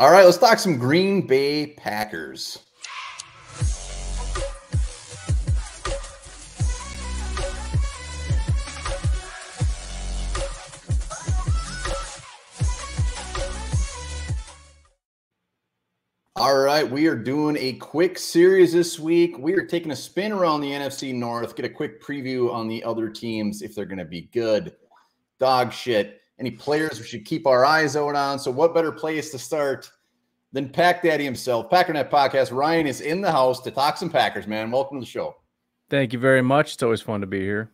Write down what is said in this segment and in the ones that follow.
All right, let's talk some Green Bay Packers. All right, we are doing a quick series this week. We are taking a spin around the NFC North, get a quick preview on the other teams, if they're going to be good, dog shit, any players we should keep our eyes out on. So what better place to start than Pack Daddy himself, Packernet Podcast. Ryan is in the house to talk some Packers, man. Welcome to the show. Thank you very much. It's always fun to be here.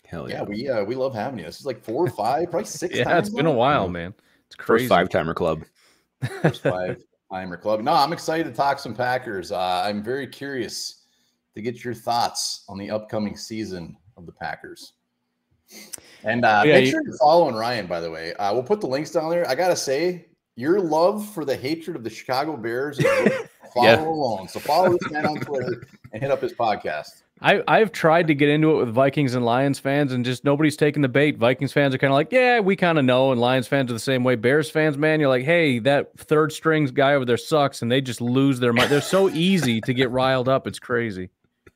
Hell yeah. We love having you. This is like 4 or 5, probably 6 times. Yeah, it's been a while, man. It's crazy. First 5-timer club. First 5-timer club. No, I'm excited to talk some Packers. I'm very curious to get your thoughts on the upcoming season of the Packers. And make sure you're following Ryan, by the way. We'll put the links down there. I got to say, your love for the hatred of the Chicago Bears is follow along. So follow this man on Twitter and hit up his podcast. I've tried to get into it with Vikings and Lions fans, and just nobody's taking the bait. Vikings fans are kind of like, yeah, we kind of know, and Lions fans are the same way. Bears fans, man, you're like, hey, that third strings guy over there sucks, and they just lose their mind. They're so easy to get riled up. It's crazy.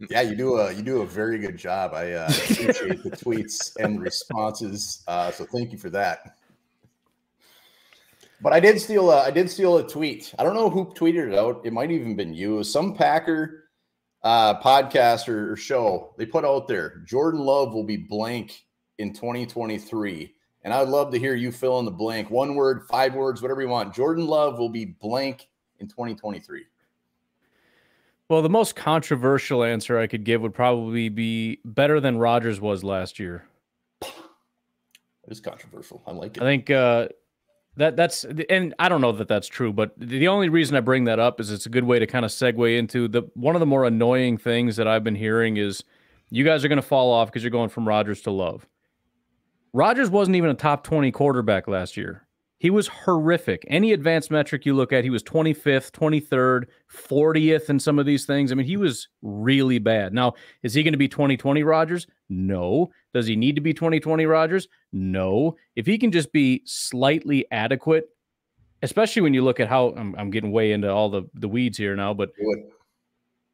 Yeah, you do a very good job. I appreciate the tweets and the responses. So thank you for that. But I did steal a tweet. I don't know who tweeted it out. It might have even been you. It was some Packer podcast or show. They put out there, Jordan Love will be blank in 2023. And I'd love to hear you fill in the blank. 1 word, 5 words, whatever you want. Jordan Love will be blank in 2023. Well, the most controversial answer I could give would probably be better than Rodgers was last year. It is controversial. I like it. I think that's, and I don't know that that's true, but the only reason I bring that up is it's a good way to kind of segue into one of the more annoying things that I've been hearing is you guys are going to fall off because you're going from Rodgers to Love. Rodgers wasn't even a top 20 quarterback last year. He was horrific. Any advanced metric you look at, he was 25th, 23rd, 40th in some of these things. I mean, he was really bad. Now, is he going to be 2020 Rodgers? No. Does he need to be 2020 Rodgers? No. If he can just be slightly adequate, especially when you look at how I'm getting way into all the weeds here now, but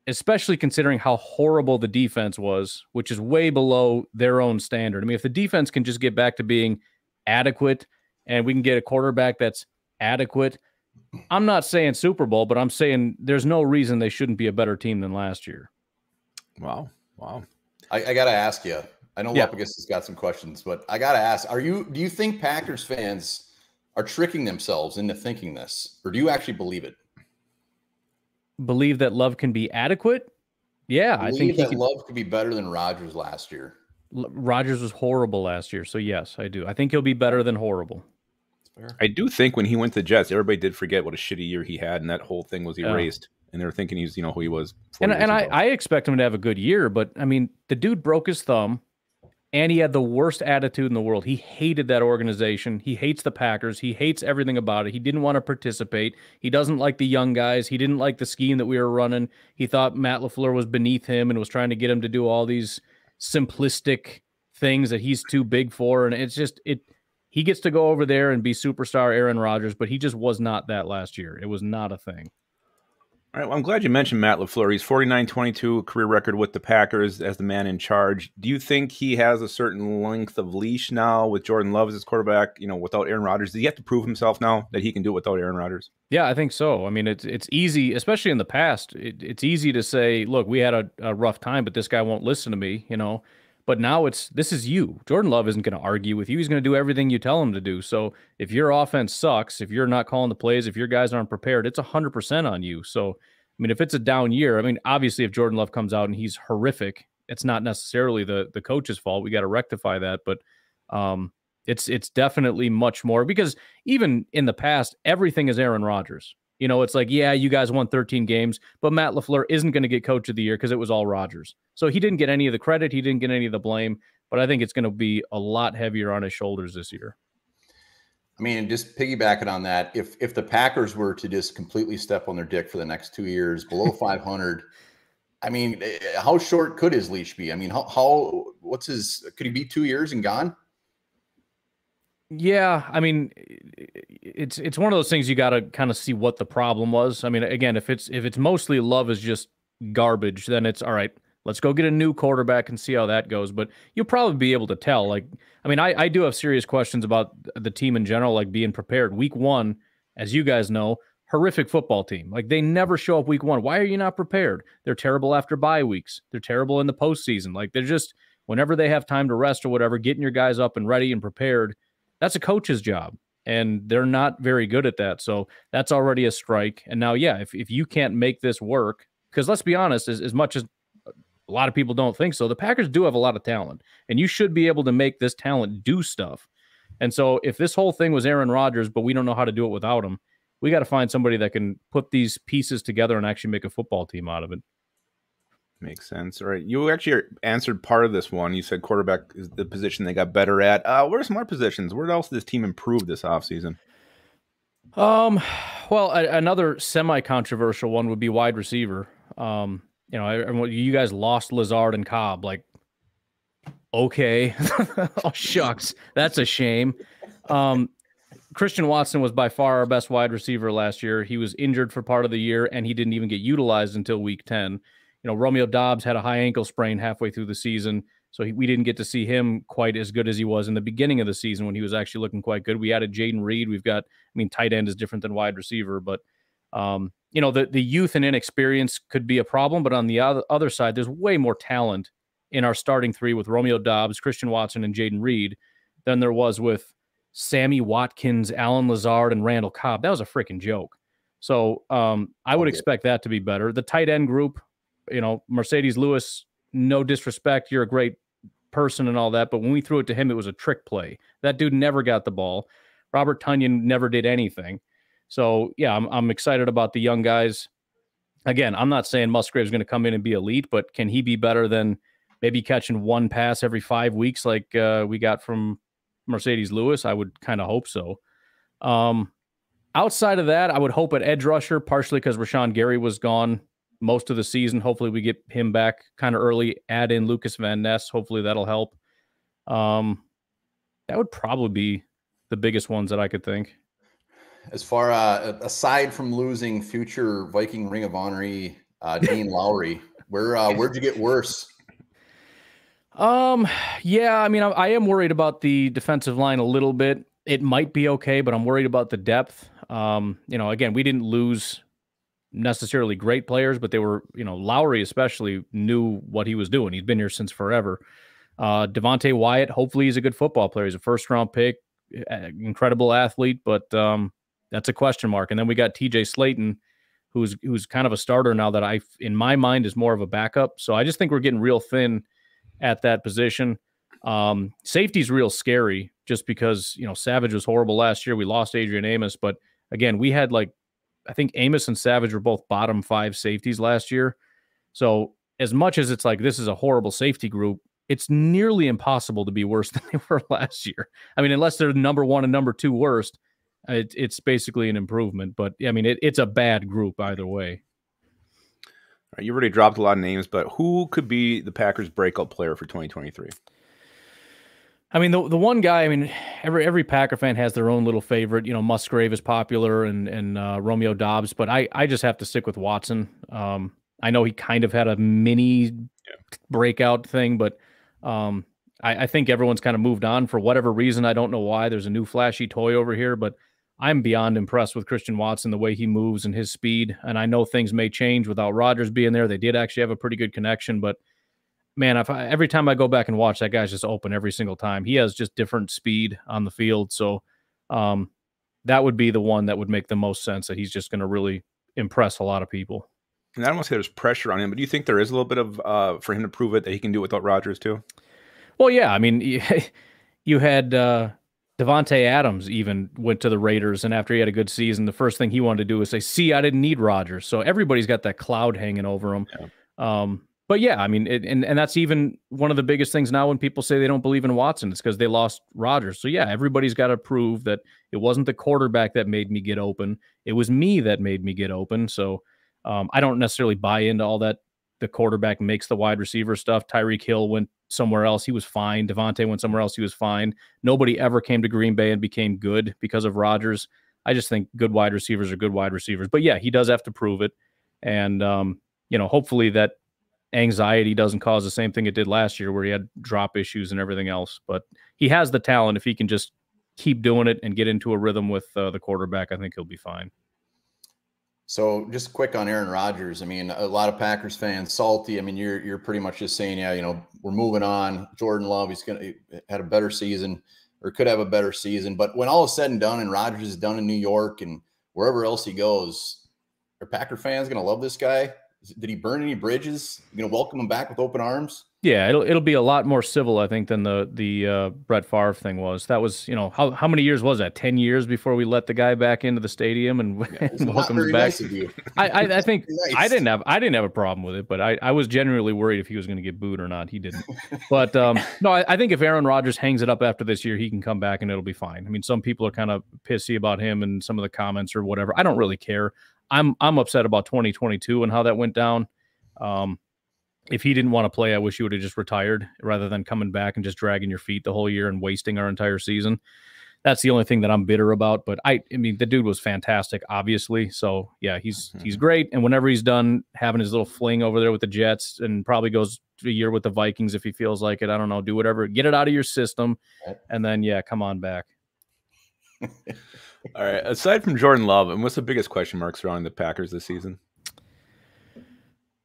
especially considering how horrible the defense was, which is way below their own standard. I mean, if the defense can just get back to being adequate, and we can get a quarterback that's adequate, I'm not saying Super Bowl, but I'm saying there's no reason they shouldn't be a better team than last year. Wow. I got to ask you. I know Lupagus has got some questions, but I got to ask, do you think Packers fans are tricking themselves into thinking this, or do you actually believe it? Believe that Love can be adequate? Yeah, I think Love could be better than Rodgers last year. Rodgers was horrible last year, so yes, I do. I think he'll be better than horrible. I do think when he went to the Jets, everybody did forget what a shitty year he had, and that whole thing was erased. And they were thinking he's, who he was. And I expect him to have a good year, but I mean, the dude broke his thumb, and he had the worst attitude in the world. He hated that organization. He hates the Packers. He hates everything about it. He didn't want to participate. He doesn't like the young guys. He didn't like the scheme that we were running. He thought Matt LaFleur was beneath him and was trying to get him to do all these simplistic things that he's too big for. And it's just, he gets to go over there and be superstar Aaron Rodgers, but he just was not that last year. It was not a thing. All right, well, I'm glad you mentioned Matt LaFleur. He's 49-22, career record with the Packers as the man in charge. Do you think he has a certain length of leash now with Jordan Love as his quarterback, without Aaron Rodgers? Does he have to prove himself now that he can do it without Aaron Rodgers? Yeah, I think so. I mean, it's easy, especially in the past. It's easy to say, look, we had a rough time, but this guy won't listen to me, But now this is you. Jordan Love isn't going to argue with you. He's going to do everything you tell him to do. So if your offense sucks, if you're not calling the plays, if your guys aren't prepared, it's 100% on you. So, I mean, if it's a down year, I mean, obviously if Jordan Love comes out and he's horrific, it's not necessarily the coach's fault. We got to rectify that. But it's definitely much more, because even in the past, everything is Aaron Rodgers. It's like, yeah, you guys won 13 games, but Matt LaFleur isn't going to get coach of the year because it was all Rodgers. So he didn't get any of the credit. He didn't get any of the blame, but I think it's going to be a lot heavier on his shoulders this year. I mean, just piggybacking on that, if the Packers were to just completely step on their dick for the next 2 years, below 500, I mean, how short could his leash be? I mean, could he be 2 years and gone? Yeah, I mean, it's one of those things you got to kind of see what the problem was. I mean, again, if it's mostly Love is just garbage, then it's all right. Let's go get a new quarterback and see how that goes. But you'll probably be able to tell. Like, I mean, I do have serious questions about the team in general, like being prepared. Week 1, as you guys know, horrific football team. Like they never show up week 1. Why are you not prepared? They're terrible after bye weeks. They're terrible in the postseason. Like they're just whenever they have time to rest or whatever, getting your guys up and ready and prepared. That's a coach's job, and they're not very good at that. So that's already a strike. And now, yeah, if you can't make this work, because let's be honest, as much as a lot of people don't think so, the Packers do have a lot of talent, and you should be able to make this talent do stuff. And so if this whole thing was Aaron Rodgers, but we don't know how to do it without him, we got to find somebody that can put these pieces together and actually make a football team out of it. Makes sense. All right. You actually answered part of this one. You said quarterback is the position they got better at. What are some more positions? Where else did this team improve this offseason? Well, another semi-controversial one would be wide receiver. You guys lost Lazard and Cobb. Like, okay. Oh, shucks. That's a shame. Christian Watson was by far our best wide receiver last year. He was injured for part of the year, and he didn't even get utilized until week 10. Romeo Doubs had a high ankle sprain halfway through the season, so we didn't get to see him quite as good as he was in the beginning of the season when he was actually looking quite good. We added Jaden Reed. We've got, tight end is different than wide receiver, but, the youth and inexperience could be a problem, but on the other side, there's way more talent in our starting 3 with Romeo Doubs, Christian Watson, and Jaden Reed than there was with Sammy Watkins, Alan Lazard, and Randall Cobb. That was a freaking joke. So I would expect that to be better. The tight end group, Mercedes Lewis, no disrespect, you're a great person and all that, but when we threw it to him, it was a trick play. That dude never got the ball. Robert Tonyan never did anything. So, yeah, I'm excited about the young guys. Again, I'm not saying Musgrave's going to come in and be elite, but can he be better than maybe catching one pass every 5 weeks like we got from Mercedes Lewis? I would kind of hope so. Outside of that, I would hope at edge rusher, partially because Rashawn Gary was gone most of the season. Hopefully we get him back kind of early, add in Lucas Van Ness. Hopefully that'll help. That would probably be the biggest ones that I could think. As far aside from losing future Viking Ring of Honoree Dean Lowry, where'd you get worse? Yeah, I am worried about the defensive line a little bit. It might be okay, but I'm worried about the depth. Again, we didn't lose necessarily great players, but they were, Lowry especially knew what he was doing. He's been here since forever. Devontae Wyatt, hopefully he's a good football player. He's a first-round pick, incredible athlete, but that's a question mark. And then we got TJ Slayton, who's kind of a starter now that in my mind, is more of a backup. So I just think we're getting real thin at that position. Safety's real scary just because, Savage was horrible last year. We lost Adrian Amos, but again, we had I think Amos and Savage were both bottom 5 safeties last year. So as much as it's like this is a horrible safety group, it's nearly impossible to be worse than they were last year. Unless they're number 1 and number 2 worst, it's basically an improvement. But it's a bad group either way. All right, you already dropped a lot of names, but who could be the Packers' breakout player for 2023? The one guy, every Packer fan has their own little favorite. Musgrave is popular and Romeo Doubs, but I just have to stick with Watson. I know he kind of had a mini breakout thing, but I think everyone's kind of moved on for whatever reason. I don't know why. There's a new flashy toy over here, but I'm beyond impressed with Christian Watson, the way he moves and his speed. And I know things may change without Rodgers being there. They did actually have a pretty good connection, but man, every time I go back and watch, that guy's just open every single time. He has just different speed on the field. So that would be the one that would make the most sense, that he's just going to really impress a lot of people. And I don't want to say there's pressure on him, but do you think there is a little bit of for him to prove it that he can do it without Rodgers too? Well, yeah. You had Devontae Adams even went to the Raiders, and after he had a good season, the first thing he wanted to do was say, see, I didn't need Rodgers. So everybody's got that cloud hanging over him. Yeah. But yeah, and that's even one of the biggest things now when people say they don't believe in Watson. It's because they lost Rodgers. So yeah, everybody's got to prove that it wasn't the quarterback that made me get open. It was me that made me get open. So I don't necessarily buy into all that the quarterback makes the wide receiver stuff. Tyreek Hill went somewhere else. He was fine. Devontae went somewhere else. He was fine. Nobody ever came to Green Bay and became good because of Rodgers. I just think good wide receivers are good wide receivers. But yeah, he does have to prove it. And, hopefully that anxiety doesn't cause the same thing it did last year where he had drop issues and everything else. But he has the talent. If he can just keep doing it and get into a rhythm with the quarterback, I think he'll be fine. So just quick on Aaron Rodgers. I mean, a lot of Packers fans salty. I mean, you're pretty much just saying, yeah, we're moving on. Jordan Love, he's had a better season or could have a better season. But when all is said and done and Rodgers is done in New York and wherever else he goes, are Packer fans going to love this guy? Did he burn any bridges? You going to welcome him back with open arms? Yeah, it'll be a lot more civil, I think, than the Brett Favre thing was. That was, how many years was that? 10 years before we let the guy back into the stadium and welcomed him back. Nice of you. I think nice. I didn't have a problem with it, but I was genuinely worried if he was going to get booed or not. He didn't. But no, I think if Aaron Rodgers hangs it up after this year, he can come back and it'll be fine. I mean, some people are kind of pissy about him and some of the comments or whatever. I don't really care. I'm upset about 2022 and how that went down. If he didn't want to play, I wish he would have just retired rather than coming back and just dragging your feet the whole year and wasting our entire season. That's the only thing that I'm bitter about. But I mean, the dude was fantastic, obviously. So yeah, he's great. And whenever he's done having his little fling over there with the Jets and probably goes a year with the Vikings if he feels like it, I don't know, do whatever, get it out of your system, and then yeah, come on back. All right. Aside from Jordan Love, and what's the biggest question mark surrounding the Packers this season?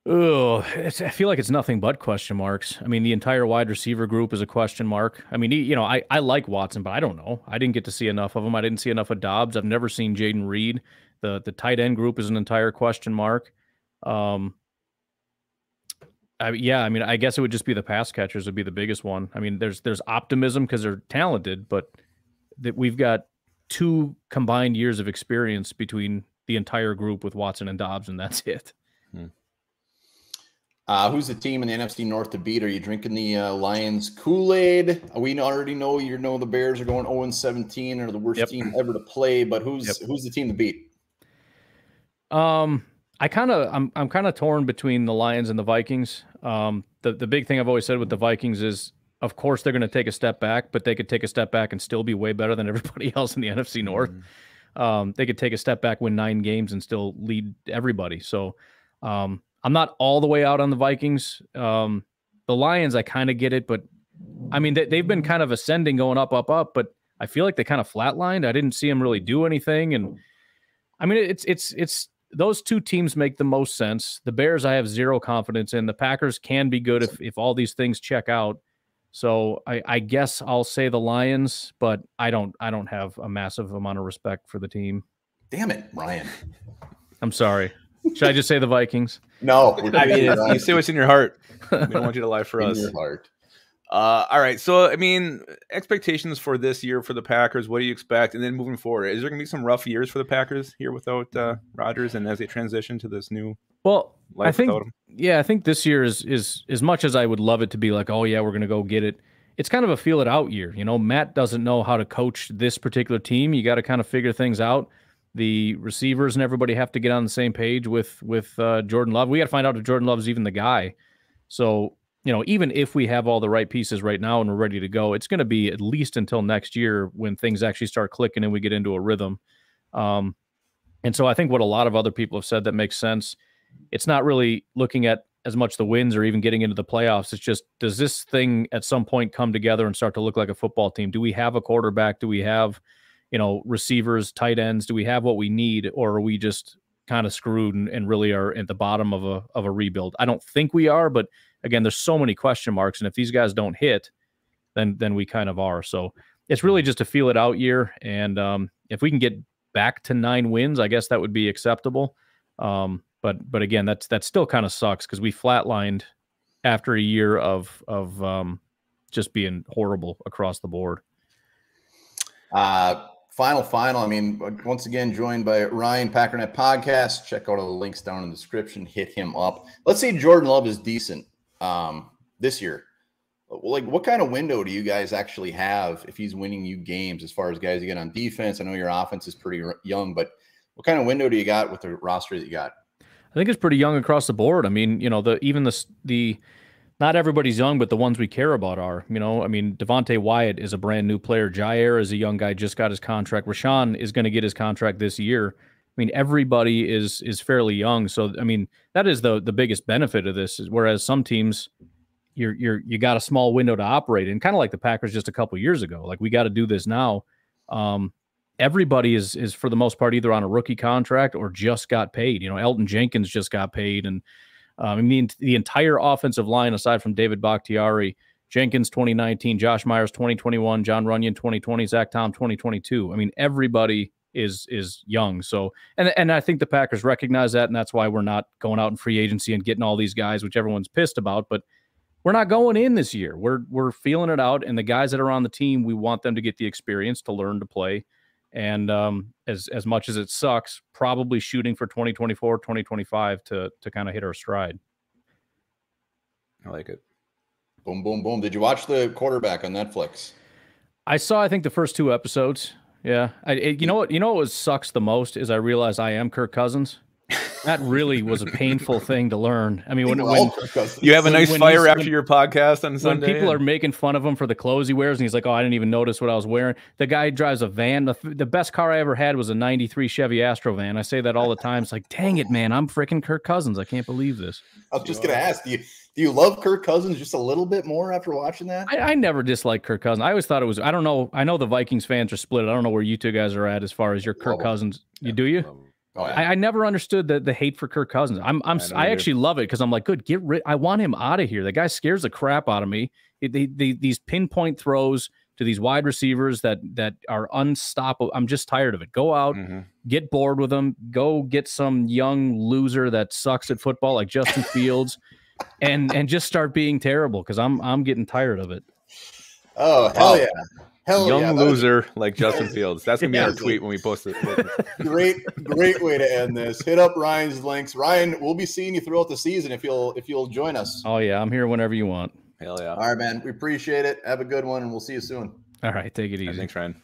Oh, I feel like it's nothing but question marks. I mean, the entire wide receiver group is a question mark. I mean, I like Watson, but I don't know. I didn't get to see enough of him. I didn't see enough of Dobbs. I've never seen Jaden Reed. The tight end group is an entire question mark. I guess it would just be the pass catchers would be the biggest one. I mean, there's optimism because they're talented, but that we've got 2 combined years of experience between the entire group with Watson and Dobbs, and that's it. Who's the team in the NFC North to beat? Are you drinking the Lions Kool-Aid? We already know the Bears are going 0-17 or the worst team ever to play, but who's the team to beat? I'm kind of torn between the Lions and the Vikings. The big thing I've always said with the Vikings is, of course, they're going to take a step back, but they could take a step back and still be way better than everybody else in the NFC North. They could take a step back, win 9 games, and still lead everybody. So I'm not all the way out on the Vikings. The Lions, I kind of get it, but I mean, they've been kind of ascending, going up, but I feel like they kind of flatlined. I didn't see them really do anything. And I mean, it's those 2 teams make the most sense. The Bears, I have zero confidence in. The Packers can be good if all these things check out. So I guess I'll say the Lions, but I don't have a massive amount of respect for the team. Damn it, Ryan. I'm sorry. Should I just say the Vikings? No. I mean, you say what's in your heart. We don't want you to lie for us. In your heart. All right. So, I mean, expectations for this year for the Packers, what do you expect? And then moving forward, is there going to be some rough years for the Packers here without Rodgers and as they transition to this new life without him? Yeah, I think this year is as much as I would love it to be like, oh, yeah, we're going to go get it. It's kind of a feel it out year. Matt doesn't know how to coach this particular team. You got to kind of figure things out. The receivers and everybody have to get on the same page with Jordan Love. We got to find out if Jordan Love is even the guy. So, even if we have all the right pieces right now and we're ready to go, it's going to be at least until next year when things actually start clicking and we get into a rhythm. And so I think what a lot of other people have said that makes sense. It's not really looking at as much the wins or even getting into the playoffs. It's just, does this thing at some point come together and start to look like a football team? Do we have a quarterback? Do we have receivers, tight ends? Do we have what we need, or are we just kind of screwed and really are at the bottom of a rebuild? I don't think we are, but again, there's so many question marks, and if these guys don't hit, then we kind of are. So it's really just a feel it out year, and if we can get back to 9 wins, I guess that would be acceptable. But again, that still kind of sucks because we flatlined after a year of just being horrible across the board. Final. I mean, once again, joined by Ryan, Packernet Podcast. Check out all the links down in the description. Hit him up. Let's say Jordan Love is decent this year. Like, what kind of window do you guys actually have if he's winning you games as far as guys you get on defense? I know your offense is pretty young, but what kind of window do you got with the roster that you got? I think it's pretty young across the board. I mean, even the not everybody's young, but the ones we care about are. You know, I mean, Devontae Wyatt is a brand new player. Jair is a young guy, just got his contract. Rashawn is going to get his contract this year. I mean, everybody is fairly young. So, I mean, that is the biggest benefit of this. Is whereas some teams, you got a small window to operate in, kind of like the Packers just a couple years ago. Like, we got to do this now. Everybody is for the most part either on a rookie contract or just got paid. You know, Elton Jenkins just got paid, and I mean, the entire offensive line, aside from David Bakhtiari, Jenkins 2019, Josh Myers 2021, John Runyon 2020, Zach Tom 2022. I mean, everybody is young. So, and I think the Packers recognize that, and that's why we're not going out in free agency and getting all these guys, which everyone's pissed about. But we're not going in this year. We're feeling it out, and the guys that are on the team, we want them to get the experience to learn to play. And as much as it sucks, probably shooting for 2024, 2025 to kind of hit our stride. I like it. Boom, boom, boom. Did you watch The Quarterback on Netflix? I saw, I think, the first 2 episodes. Yeah. You know what sucks the most is I realized I am Kirk Cousins. That really was a painful thing to learn. I mean, when you have a nice fire after your podcast on Sunday, when people are making fun of him for the clothes he wears, and he's like, "Oh, I didn't even notice what I was wearing." The guy drives a van. The best car I ever had was a '93 Chevy Astro van. I say that all the time. It's like, dang it, man, I'm freaking Kirk Cousins. I can't believe this. I was just gonna ask, do you love Kirk Cousins just a little bit more after watching that? I never disliked Kirk Cousins. I always thought it was. I don't know. I know the Vikings fans are split. I don't know where you two guys are at as far as your Kirk Cousins. Do you? Oh, yeah. I never understood the hate for Kirk Cousins. I actually love it because I'm like, good, get rid. I want him out of here. The guy scares the crap out of me. These pinpoint throws to these wide receivers that are unstoppable. I'm just tired of it. Go out, get bored with them. Go get some young loser that sucks at football like Justin Fields, and just start being terrible because I'm getting tired of it. Oh hell yeah. Young loser like Justin Fields. That's gonna be our tweet when we post it. Great way to end this. Hit up Ryan's links. Ryan, we'll be seeing you throughout the season if you'll join us. Oh yeah, I'm here whenever you want. Hell yeah. All right, man. We appreciate it. Have a good one, and we'll see you soon. All right, take it easy. Thanks, Ryan.